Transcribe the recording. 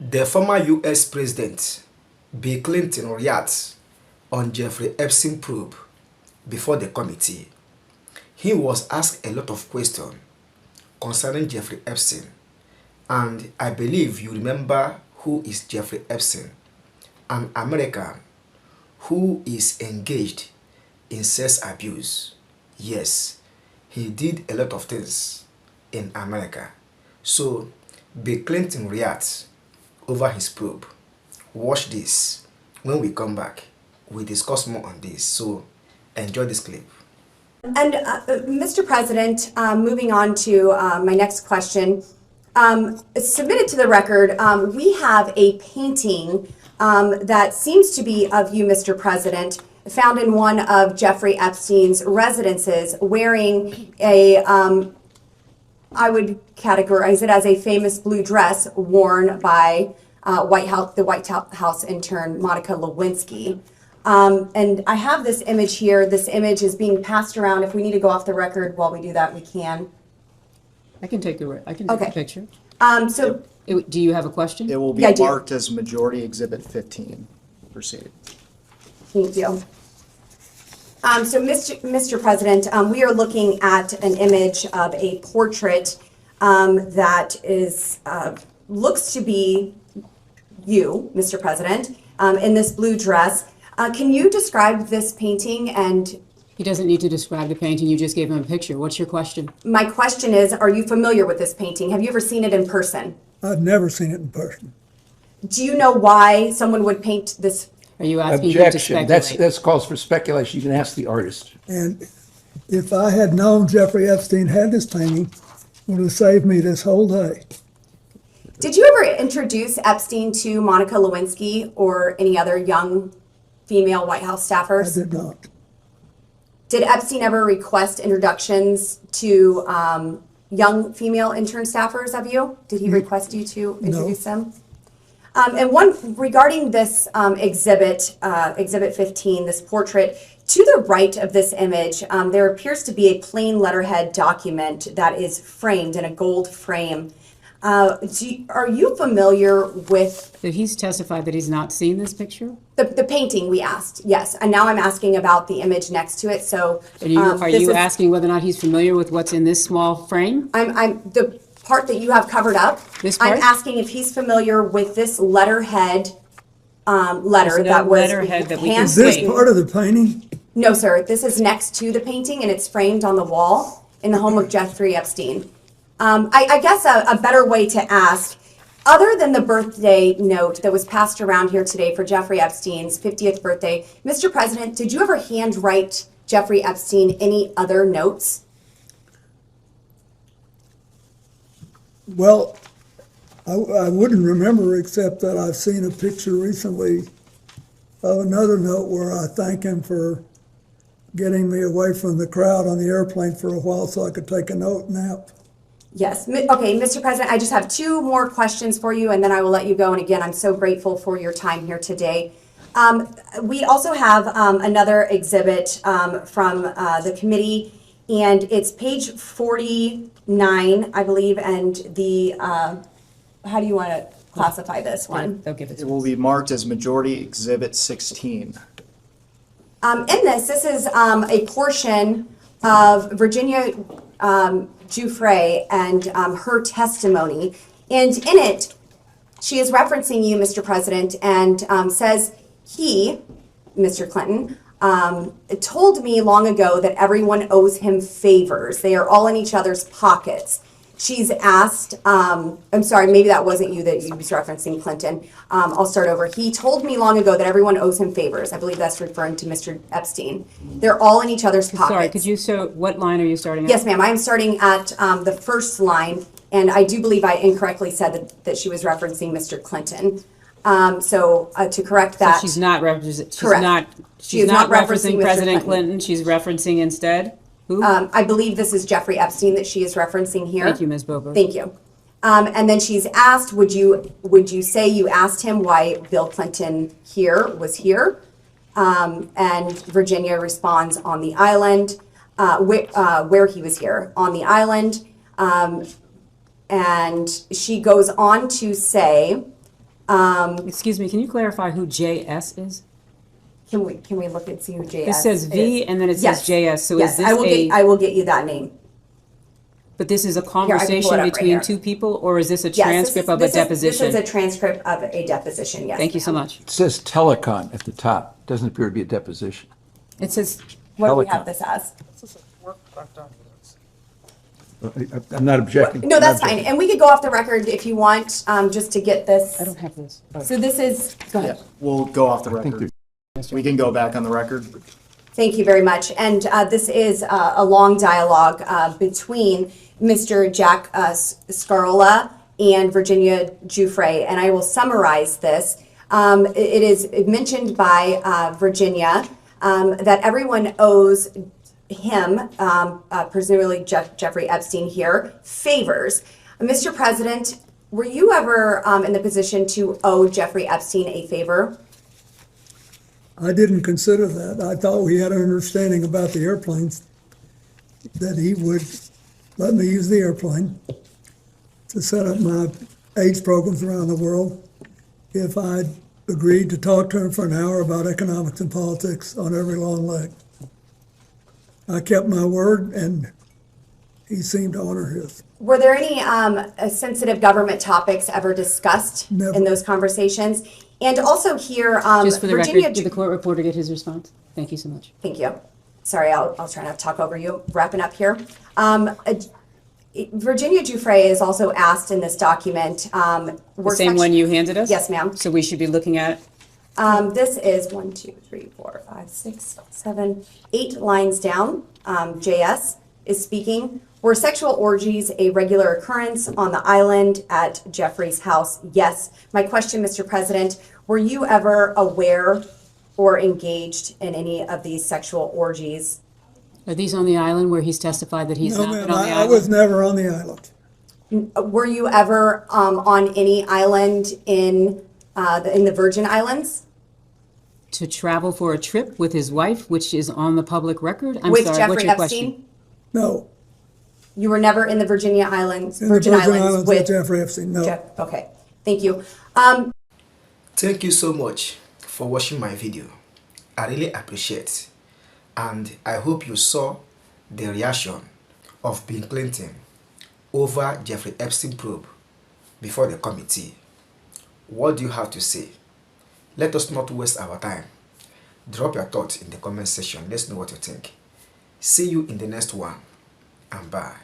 The former US President Bill Clinton reacts on Jeffrey Epstein probe before the committee. He was asked a lot of questions concerning Jeffrey Epstein, and I believe you remember who is Jeffrey Epstein, an American who is engaged in sex abuse. Yes, he did a lot of things in America. So Bill Clinton reacts over his probe. Watch this. When we come back, we discuss more on this. So enjoy this clip. And Mr. President, moving on to my next question, submitted to the record, we have a painting that seems to be of you, Mr. President, found in one of Jeffrey Epstein's residences, wearing a, I would categorize it as a famous blue dress worn by the White House intern Monica Lewinsky. And I have this image here. This image is being passed around. If we need to go off the record while we do that, we can. I can take a picture. Do you have a question? It will be marked as Majority Exhibit 15. Proceed. Thank you. So, Mr. President, we are looking at an image of a portrait that is looks to be you, Mr. President, in this blue dress. Can you describe this painting? And he doesn't need to describe the painting. You just gave him a picture. What's your question? My question is, are you familiar with this painting? Have you ever seen it in person? I've never seen it in person. Do you know why someone would paint this? Are you asking him to speculate? That's calls for speculation. You can ask the artist. And if I had known Jeffrey Epstein had this painting, it would have saved me this whole day. Did you ever introduce Epstein to Monica Lewinsky or any other young female White House staffers? I did not. Did Epstein ever request introductions to young female intern staffers of you? Did he request you to introduce them? And one regarding this exhibit 15, this portrait, to the right of this image, there appears to be a plain letterhead document that is framed in a gold frame. Are you familiar with? He's testified that he's not seen this picture? The painting we asked, yes. And now I'm asking about the image next to it. So are you asking whether or not he's familiar with what's in this small frame? I'm the part that you have covered up. This part? I'm asking if he's familiar with this letterhead letter that was handwritten. Is this part of the painting? No, sir. This is next to the painting, and it's framed on the wall in the home of Jeffrey Epstein. I guess a better way to ask, other than the birthday note that was passed around here today for Jeffrey Epstein's 50th birthday, Mr. President, did you ever handwrite Jeffrey Epstein any other notes? Well, I wouldn't remember, except that I've seen a picture recently of another note where I thank him for getting me away from the crowd on the airplane for a while so I could take a nap. Yes. Okay, Mr. President, I just have two more questions for you, and then I will let you go. And again, I'm so grateful for your time here today. We also have another exhibit from the committee, and it's page 49, I believe, and the, how do you want to classify this one? It will be marked as Majority Exhibit 16. In this is a portion of Virginia Giuffre and her testimony. And in it, she is referencing you, Mr. President, and says he, Mr. Clinton, told me long ago that everyone owes him favors. They are all in each other's pockets. She's asked, I'm sorry, maybe that wasn't you that you was referencing, Clinton. I'll start over. He told me long ago that everyone owes him favors. I believe that's referring to Mr. Epstein. They're all in each other's pockets. Sorry, could you, what line are you starting at? Yes, ma'am. I'm starting at the first line, and I do believe I incorrectly said that she was referencing Mr. Clinton. So to correct that. So she's not referencing, She is not referencing Mr. President Clinton. She's referencing instead? Who? I believe this is Jeffrey Epstein that she is referencing here. Thank you, Ms. Bober. Thank you. And then she's asked, would you say you asked him why Bill Clinton was here? And Virginia responds on the island, where he was here, on the island. And she goes on to say Excuse me, can you clarify who JS is? Can we look and see who JS It says V is? and then it Yes. says JS, so Yes, is this I will get you that name. but this is a pull it conversation up right between here. two people, or is this a Yes, transcript of a this deposition? is a transcript of a deposition, yes. Thank you so ma'am. much. It says telecon at the top. Doesn't appear to be a deposition. It says, What do we Telecom. have this as? I'm not objecting. No, I'm that's not fine. objecting. And we could go off the record if you want, just to get this. I don't have this. So this is, go ahead. Yeah, we'll go off the I think record. We can go back on the record. Thank you very much. And this is a long dialogue between Mr. Jack Scarola and Virginia Giuffre, and I will summarize this. It is mentioned by Virginia that everyone owes him, presumably Jeffrey Epstein here, favors. Mr. President, were you ever in the position to owe Jeffrey Epstein a favor? I didn't consider that. I thought we had an understanding about the airplanes, that he would let me use the airplane to set up my AIDS programs around the world if I'd agreed to talk to him for an hour about economics and politics on every long leg. I kept my word, and he seemed to honor his. Were there any sensitive government topics ever discussed Never. in those conversations? And also here, just for the Virginia. record, did the court reporter get his response? Thank you so much. Thank you. Sorry, I'll try not to talk over you. Wrapping up here. Virginia Giuffre is also asked in this document. The same one you handed us? Yes, ma'am. So we should be looking at, This is 1, 2, 3, 4, 5, 6, 7, 8 lines down. JS is speaking. Were sexual orgies a regular occurrence on the island at Jeffrey's house? Yes. My question, Mr. President, were you ever aware or engaged in any of these sexual orgies? are these on the island where he's testified that he's No, not ma'am, been on the I was island? never on the island. Were you ever on any island in the Virgin Islands? To travel for a trip with his wife, which is on the public record? I'm With sorry, Jeffrey what's your Epstein? question? No, You were never in the Virginia Islands, in the Virgin Islands with with Jeffrey Epstein, no. Jeff? Okay, thank you. Thank you so much for watching my video. I really appreciate, and I hope you saw the reaction of Bill Clinton over Jeffrey Epstein probe before the committee. What do you have to say? Let us not waste our time. Drop your thoughts in the comment section. Let's know what you think. See you in the next one, and bye.